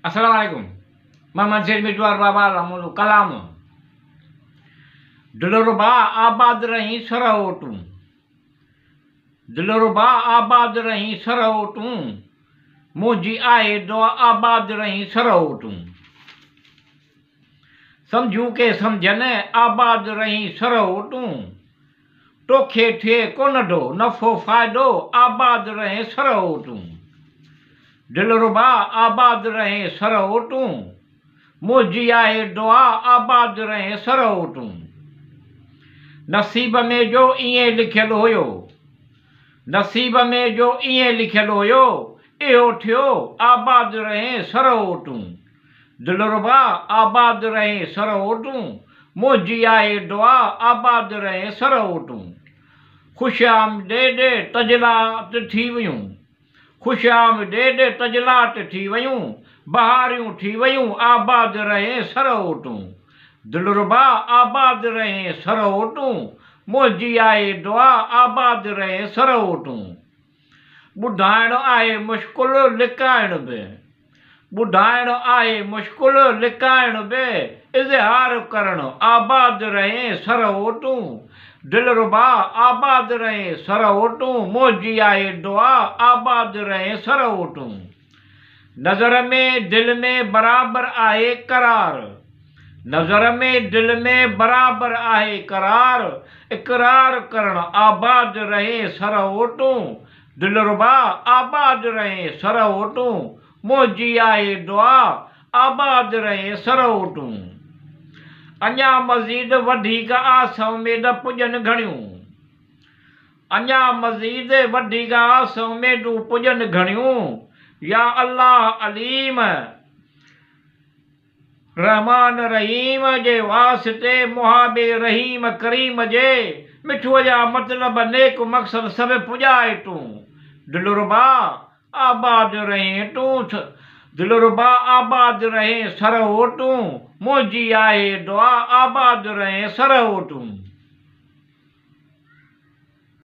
Assalamualaikum. Mama Syed Midwar Baba Lamulu Kalam. Diloruba आबाद रही सरओटू दिलोरुबा आबाद रही सरओटू मुझी आए दुआ आबाद रही सरओटू समझू के समझन आबाद रही सरओटू तोखे थे कोन डो नफ़ो फ़ायदो आबाद रहे सरओटू दिलोरुबा आबाद रहे सरओटू मुझी आए दुआ आबाद रहे सरओटू नसीब में जो इएं लिखियल हुयो नसीब में जो इएं लिखियल हुयो इहो थियो आबाद रहे सरओटू दिलरुबा आबाद रहे सरओटू मुझी आए दुआ आबाद रहे सरओटू खुशाम ॾेॾ तजलात थी वियूं खुशाम ॾेॾ तजलात थी वियूं बहारियूं थी वियूं आबाद रहे सरओटू दिलरुबा आबाद रहे सरओटू मुझी आए दुआ आबाद रहे सरओटू ॿुधाइण आहे मुश्किल लिकाइण बि ॿुधाइण आहे मुश्किल लिकाइण बि इज़हार करणु आबाद रहे सरओटू दिलरुबा आबाद रहे सरओटू मुझी आए दुआ आबाद रहे सरओटू नज़र में दिल में बराबर आहे करार नज़र में दिल में बराबर आहे करार इकरार करण आबाद रहे सरओटू दिलरुबा आबाद रहे सरओटू मुझी आए दुआ आबाद रहे सरओटू अञा मज़ीद वधीक आस उमेद पुॼनि घणियूं अञा मज़ीद वधीक आस उमेदूं पुॼनि घणियूं या अल्लाह अलीम रहमान रहीम जे वास्ते मुहाबे रहीम करीम जे मिठूअ जा मतिलब नेक मक़सद सभु पुॼाए तूं दिलरुबा आबाद रहे तूं दिलरुबा आबाद रहे सरओटू मुझी आए दुआ आबाद रहे सरओटू।